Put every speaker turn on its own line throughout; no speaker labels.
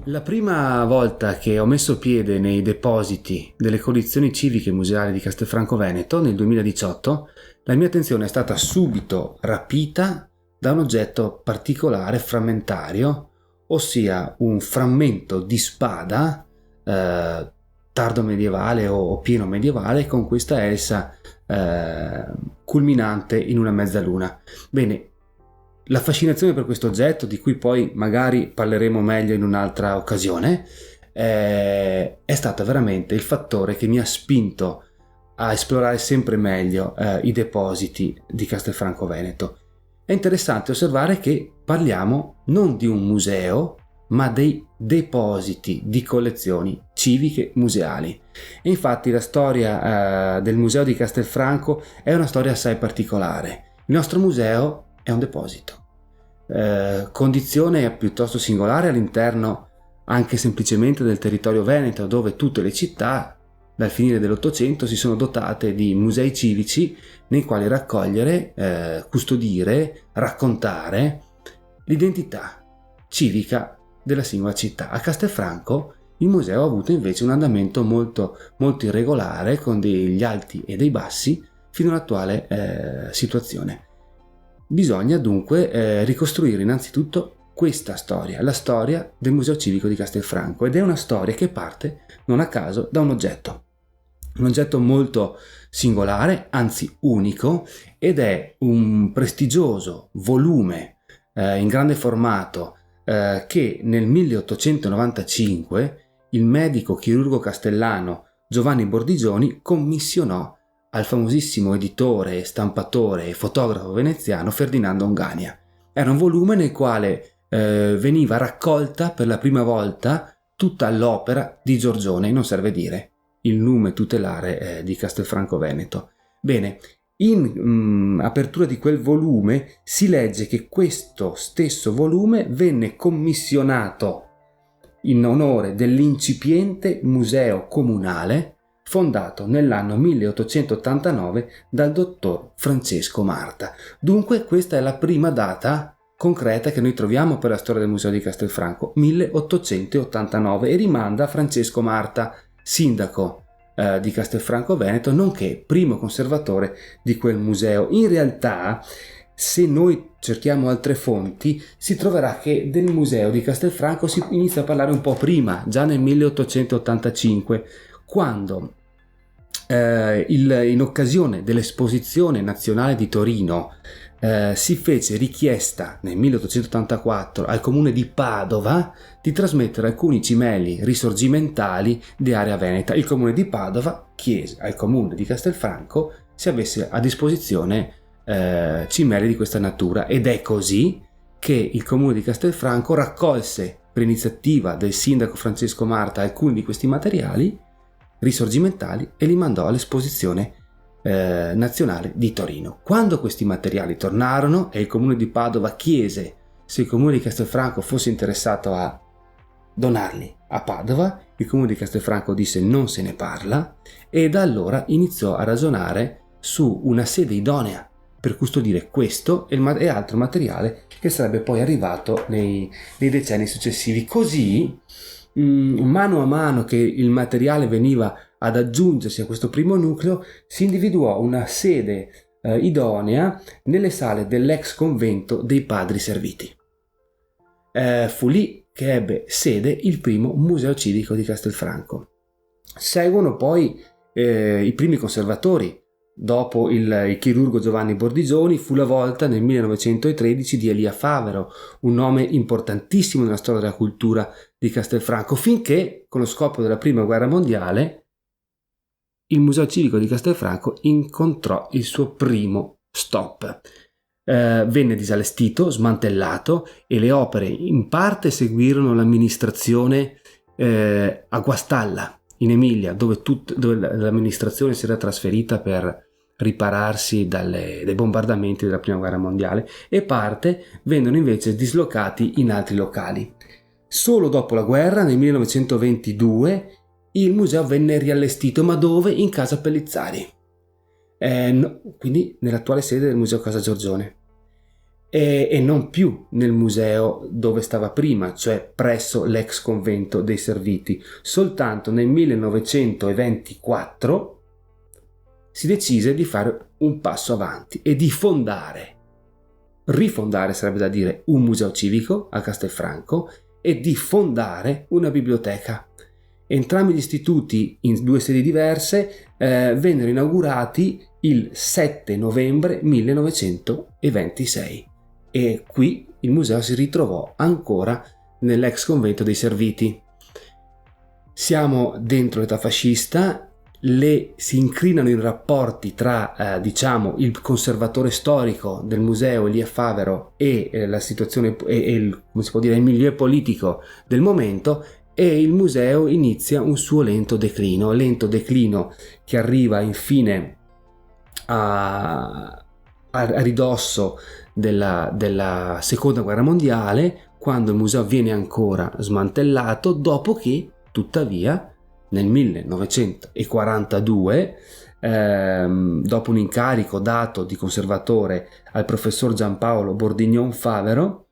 La prima volta che ho messo piede nei depositi delle collezioni civiche museali di Castelfranco Veneto, nel 2018, la mia attenzione è stata subito rapita da un oggetto particolare, frammentario, ossia un frammento di spada tardo medievale o pieno medievale, con questa elsa culminante in una mezzaluna. Bene, la fascinazione per questo oggetto, di cui poi magari parleremo meglio in un'altra occasione, è stata veramente il fattore che mi ha spinto a esplorare sempre meglio i depositi di Castelfranco Veneto. È interessante osservare che parliamo non di un museo, ma dei depositi di collezioni civiche museali. E infatti la storia del museo di Castelfranco è una storia assai particolare. Il nostro museo è un deposito, condizione piuttosto singolare all'interno anche semplicemente del territorio veneto, dove tutte le città dal finire dell'Ottocento si sono dotate di musei civici nei quali raccogliere, custodire, raccontare l'identità civica della singola città. A Castelfranco il museo ha avuto invece un andamento molto, molto irregolare, con degli alti e dei bassi fino all'attuale situazione. Bisogna dunque ricostruire innanzitutto questa storia, la storia del Museo Civico di Castelfranco, ed è una storia che parte, non a caso, da un oggetto molto singolare, anzi unico, ed è un prestigioso volume in grande formato che nel 1895 il medico chirurgo castellano Giovanni Bordigioni commissionò al famosissimo editore, stampatore e fotografo veneziano Ferdinando Ongania. Era un volume nel quale veniva raccolta per la prima volta tutta l'opera di Giorgione, non serve dire, il nume tutelare di Castelfranco Veneto. Bene, in apertura di quel volume si legge che questo stesso volume venne commissionato in onore dell'incipiente museo comunale fondato nell'anno 1889 dal dottor Francesco Marta. Dunque questa è la prima data concreta che noi troviamo per la storia del Museo di Castelfranco, 1889, e rimanda a Francesco Marta, sindaco di Castelfranco Veneto, nonché primo conservatore di quel museo. In realtà, se noi cerchiamo altre fonti, si troverà che del museo di Castelfranco si inizia a parlare un po' prima, già nel 1885, quando in occasione dell'Esposizione Nazionale di Torino si fece richiesta nel 1884 al comune di Padova di trasmettere alcuni cimeli risorgimentali di area veneta. Il comune di Padova chiese al comune di Castelfranco se avesse a disposizione cimeli di questa natura, ed è così che il comune di Castelfranco raccolse, per iniziativa del sindaco Francesco Marta, alcuni di questi materiali risorgimentali e li mandò all'Esposizione nazionale di Torino. Quando questi materiali tornarono e il comune di Padova chiese se il comune di Castelfranco fosse interessato a donarli a Padova, il comune di Castelfranco disse non se ne parla, e da allora iniziò a ragionare su una sede idonea per custodire questo e altro materiale che sarebbe poi arrivato nei decenni successivi. Così, mano a mano che il materiale veniva ad aggiungersi a questo primo nucleo, si individuò una sede idonea nelle sale dell'ex convento dei Padri Serviti. Fu lì che ebbe sede il primo museo civico di Castelfranco. Seguono poi i primi conservatori. Dopo il chirurgo Giovanni Bordigioni fu la volta nel 1913 di Elia Favero, un nome importantissimo nella storia della cultura di Castelfranco, finché con lo scoppio della prima guerra mondiale il Museo Civico di Castelfranco incontrò il suo primo stop. Venne disallestito, smantellato, e le opere in parte seguirono l'amministrazione a Guastalla, in Emilia, dove l'amministrazione si era trasferita per ripararsi dai bombardamenti della prima guerra mondiale, e parte vennero invece dislocati in altri locali. Solo dopo la guerra, nel 1922, il museo venne riallestito, ma dove? In Casa Pellizzari, quindi nell'attuale sede del Museo Casa Giorgione. e non più nel museo dove stava prima, cioè presso l'ex convento dei Serviti. Soltanto nel 1924 si decise di fare un passo avanti e di rifondare sarebbe da dire, un museo civico a Castelfranco e di fondare una biblioteca. Entrambi gli istituti, in due sedi diverse, vennero inaugurati il 7 novembre 1926 e qui il museo si ritrovò ancora nell'ex convento dei Serviti. Siamo dentro l'età fascista, si incrinano i rapporti tra il conservatore storico del museo Elia Favero e la situazione e il milieu politico del momento, e il museo inizia un suo lento declino che arriva infine a ridosso della seconda guerra mondiale, quando il museo viene ancora smantellato, dopo che tuttavia nel 1942, dopo un incarico dato di conservatore al professor Giampaolo Bordignon Favero,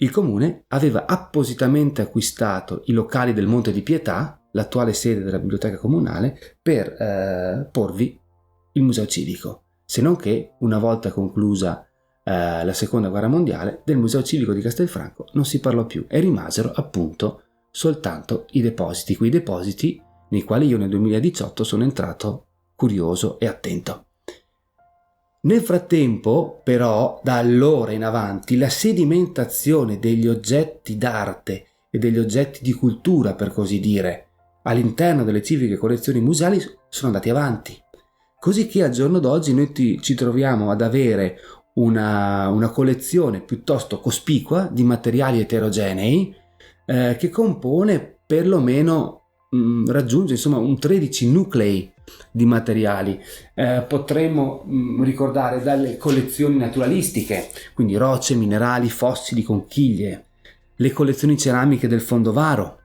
il comune aveva appositamente acquistato i locali del Monte di Pietà, l'attuale sede della biblioteca comunale, per porvi il museo civico. Se non che, una volta conclusa la seconda guerra mondiale, del museo civico di Castelfranco non si parlò più e rimasero appunto soltanto i depositi, quei depositi nei quali io nel 2018 sono entrato curioso e attento. Nel frattempo, però, da allora in avanti, la sedimentazione degli oggetti d'arte e degli oggetti di cultura, per così dire, all'interno delle civiche collezioni museali sono andati avanti. Così che al giorno d'oggi noi ci troviamo ad avere una collezione piuttosto cospicua di materiali eterogenei che compone perlomeno raggiunge un 13 nuclei di materiali. Potremmo ricordare dalle collezioni naturalistiche, quindi rocce, minerali, fossili, conchiglie, le collezioni ceramiche del Fondovaro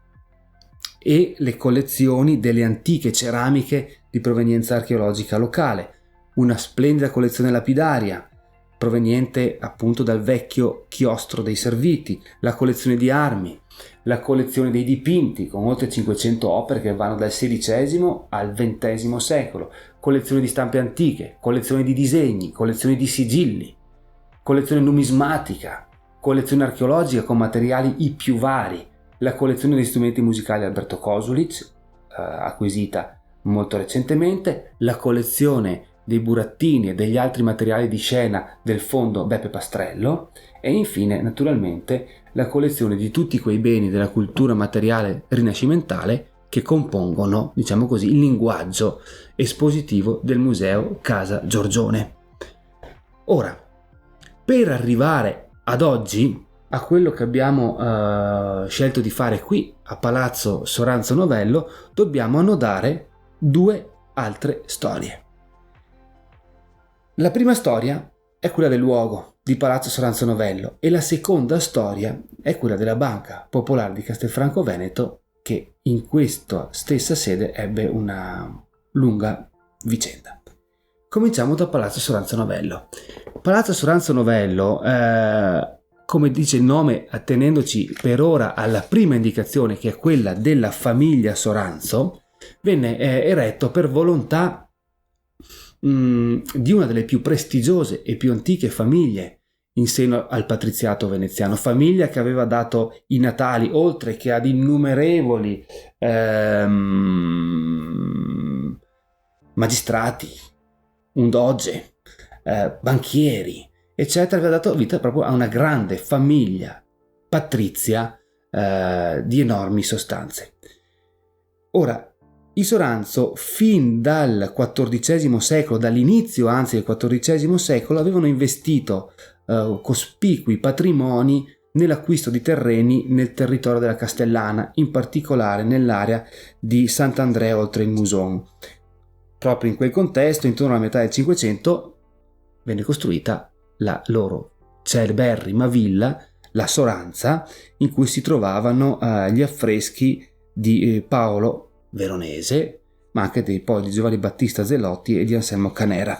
e le collezioni delle antiche ceramiche di provenienza archeologica locale, una splendida collezione lapidaria proveniente appunto dal vecchio chiostro dei Serviti, la collezione di armi, la collezione dei dipinti con oltre 500 opere che vanno dal XVI al XX secolo, collezione di stampe antiche, collezione di disegni, collezione di sigilli, collezione numismatica, collezione archeologica con materiali i più vari, la collezione di strumenti musicali Alberto Kosulic, acquisita molto recentemente, la collezione dei burattini e degli altri materiali di scena del fondo Beppe Pastrello e infine naturalmente la collezione di tutti quei beni della cultura materiale rinascimentale che compongono, diciamo così, il linguaggio espositivo del museo Casa Giorgione. Ora, per arrivare ad oggi a quello che abbiamo scelto di fare qui a Palazzo Soranzo Novello, dobbiamo annodare due altre storie. La prima storia è quella del luogo di Palazzo Soranzo Novello e la seconda storia è quella della Banca Popolare di Castelfranco Veneto, che in questa stessa sede ebbe una lunga vicenda. Cominciamo da Palazzo Soranzo Novello. Palazzo Soranzo Novello, come dice il nome, attenendoci per ora alla prima indicazione, che è quella della famiglia Soranzo, venne eretto per volontà di una delle più prestigiose e più antiche famiglie in seno al patriziato veneziano, famiglia che aveva dato i natali, oltre che ad innumerevoli magistrati, un doge, banchieri, eccetera, aveva dato vita proprio a una grande famiglia patrizia di enormi sostanze. Ora, i Soranzo, fin dal XIV secolo, dall'inizio anzi del XIV secolo, avevano investito cospicui patrimoni nell'acquisto di terreni nel territorio della Castellana, in particolare nell'area di Sant'Andrea oltre il Muson. Proprio in quel contesto, intorno alla metà del Cinquecento, venne costruita la loro celeberrima villa, la Soranza, in cui si trovavano gli affreschi di Paolo Veronese, ma anche poi di Giovanni Battista Zelotti e di Anselmo Canera.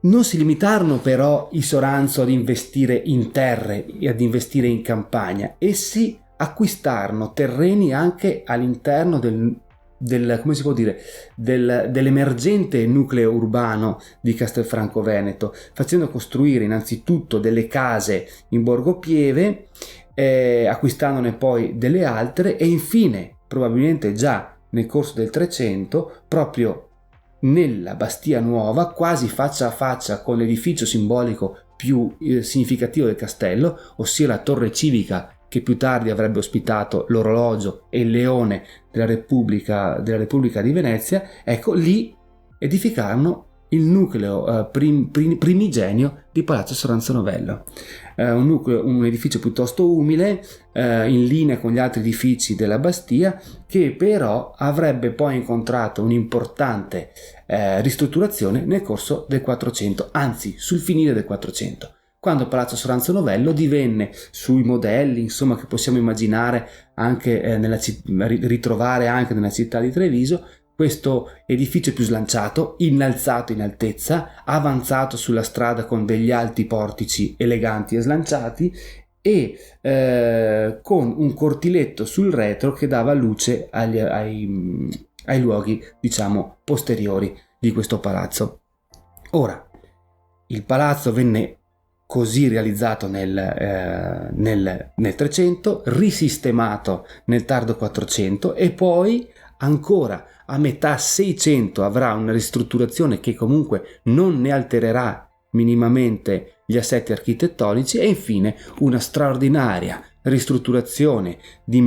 Non si limitarono però i Soranzo ad investire in terre e ad investire in campagna, essi acquistarono terreni anche all'interno come si può dire, dell'emergente nucleo urbano di Castelfranco Veneto, facendo costruire innanzitutto delle case in Borgo Pieve, acquistandone poi delle altre, e infine, probabilmente già nel corso del 300, proprio nella Bastia Nuova, quasi faccia a faccia con l'edificio simbolico più significativo del castello, ossia la torre civica che più tardi avrebbe ospitato l'orologio e il leone della Repubblica di Venezia. Ecco, lì edificarono il nucleo primigenio di Palazzo Soranzo Novello, un edificio piuttosto umile, in linea con gli altri edifici della Bastia, che però avrebbe poi incontrato un'importante ristrutturazione nel corso del 400, anzi sul finire del 400, quando Palazzo Soranzo Novello divenne, sui modelli insomma che possiamo immaginare anche ritrovare anche nella città di Treviso, questo edificio più slanciato, innalzato in altezza, avanzato sulla strada con degli alti portici eleganti e slanciati, e con un cortiletto sul retro che dava luce ai luoghi, diciamo, posteriori di questo palazzo. Ora, il palazzo venne così realizzato nel 300, risistemato nel tardo 400 e poi ancora a metà 600 avrà una ristrutturazione che comunque non ne altererà minimamente gli assetti architettonici, e infine una straordinaria ristrutturazione di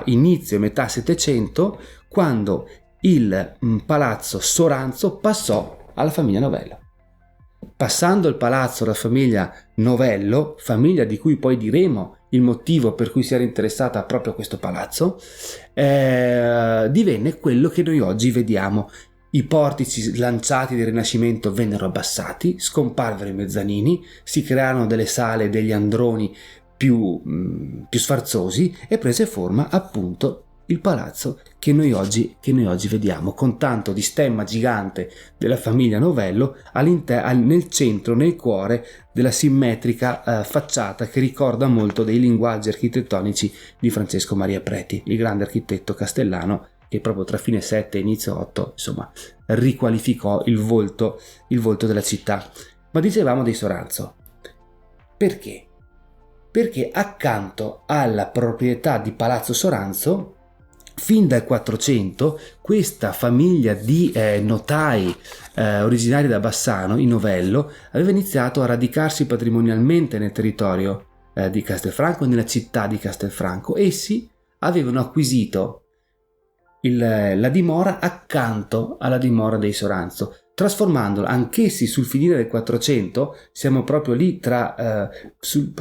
inizio e metà 700, quando il palazzo Soranzo passò alla famiglia Novello. Passando il palazzo alla famiglia Novello, famiglia di cui poi diremo il motivo per cui si era interessata proprio a questo palazzo, divenne quello che noi oggi vediamo. I portici slanciati del Rinascimento vennero abbassati, scomparvero i mezzanini, si crearono delle sale e degli androni più sfarzosi, e prese forma appunto il palazzo che noi oggi vediamo, con tanto di stemma gigante della famiglia Novello nel centro, nel cuore della simmetrica facciata che ricorda molto dei linguaggi architettonici di Francesco Maria Preti, il grande architetto castellano, che proprio tra fine 7 e inizio 8 insomma riqualificò il volto della città. Ma dicevamo dei Soranzo. Perché? Perché accanto alla proprietà di Palazzo Soranzo, fin dal 400, questa famiglia di notai originari da Bassano, in Novello, aveva iniziato a radicarsi patrimonialmente nel territorio di Castelfranco e nella città di Castelfranco. Essi avevano acquisito la dimora accanto alla dimora dei Soranzo, trasformandola anch'essi sul finire del 400, siamo proprio lì sul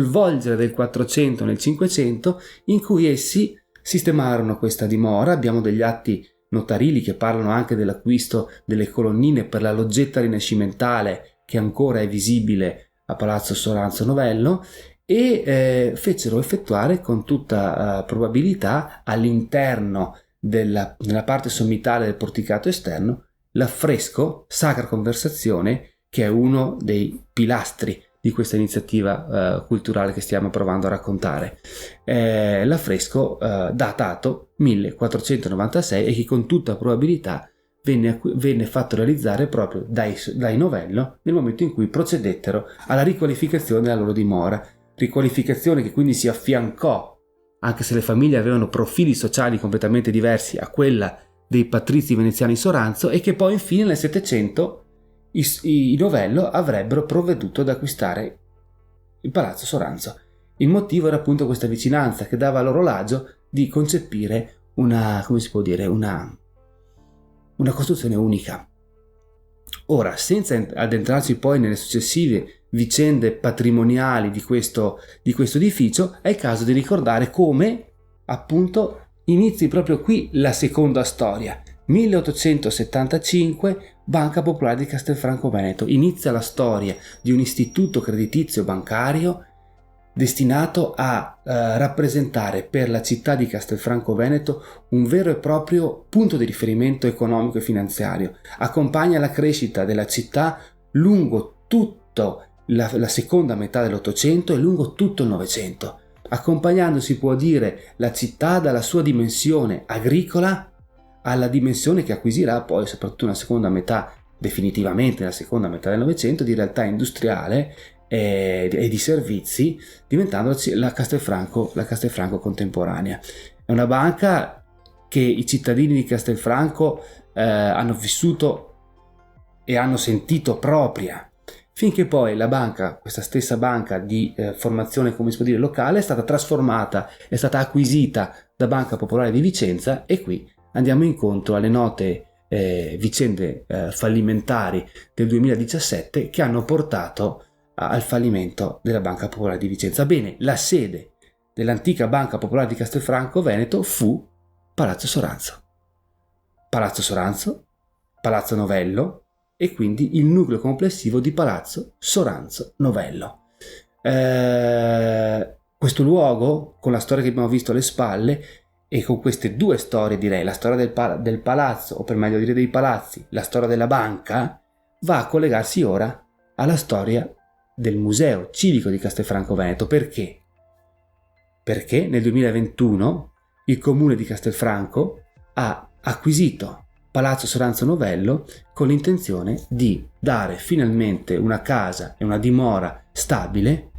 volgere del 400 nel 500, in cui essi sistemarono questa dimora. Abbiamo degli atti notarili che parlano anche dell'acquisto delle colonnine per la loggetta rinascimentale che ancora è visibile a Palazzo Soranzo Novello, e fecero effettuare con tutta probabilità all'interno nella parte sommitale del porticato esterno l'affresco Sacra Conversazione, che è uno dei pilastri di questa iniziativa culturale che stiamo provando a raccontare. L'affresco datato 1496 e che con tutta probabilità venne fatto realizzare proprio dai Novello nel momento in cui procedettero alla riqualificazione della loro dimora. Riqualificazione che quindi si affiancò, anche se le famiglie avevano profili sociali completamente diversi, a quella dei patrizi veneziani Soranzo, e che poi infine nel 700 i Novello avrebbero provveduto ad acquistare il Palazzo Soranzo. Il motivo era appunto questa vicinanza che dava loro l'agio di concepire una costruzione unica. Ora, senza addentrarci poi nelle successive vicende patrimoniali di questo edificio, è il caso di ricordare come appunto inizi proprio qui la seconda storia. 1875, Banca Popolare di Castelfranco Veneto. Inizia la storia di un istituto creditizio bancario destinato a rappresentare per la città di Castelfranco Veneto un vero e proprio punto di riferimento economico e finanziario. Accompagna la crescita della città lungo tutta la seconda metà dell'Ottocento e lungo tutto il Novecento, accompagnando, si può dire, la città dalla sua dimensione agricola alla dimensione che acquisirà poi, soprattutto nella seconda metà, definitivamente nella seconda metà del Novecento, di realtà industriale e di servizi, diventando la Castelfranco contemporanea. È una banca che i cittadini di Castelfranco hanno vissuto e hanno sentito propria, finché poi la banca, questa stessa banca di formazione, come si può dire, locale, è stata trasformata, è stata acquisita da Banca Popolare di Vicenza, e qui andiamo incontro alle note vicende fallimentari del 2017 che hanno portato al fallimento della Banca Popolare di Vicenza. Bene, la sede dell'antica Banca Popolare di Castelfranco Veneto fu Palazzo Soranzo. Palazzo Soranzo, Palazzo Novello, e quindi il nucleo complessivo di Palazzo Soranzo Novello. Questo luogo, con la storia che abbiamo visto alle spalle, e con queste due storie, direi, la storia del palazzo, o per meglio dire dei palazzi, la storia della banca, va a collegarsi ora alla storia del Museo Civico di Castelfranco Veneto. Perché? Perché nel 2021 il comune di Castelfranco ha acquisito Palazzo Soranzo Novello con l'intenzione di dare finalmente una casa e una dimora stabile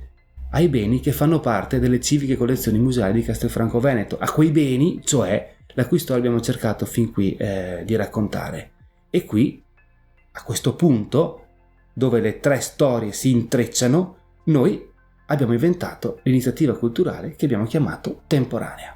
ai beni che fanno parte delle civiche collezioni museali di Castelfranco Veneto, a quei beni, cioè, la cui storia abbiamo cercato fin qui di raccontare. E qui, a questo punto, dove le tre storie si intrecciano, noi abbiamo inventato l'iniziativa culturale che abbiamo chiamato Temporanea.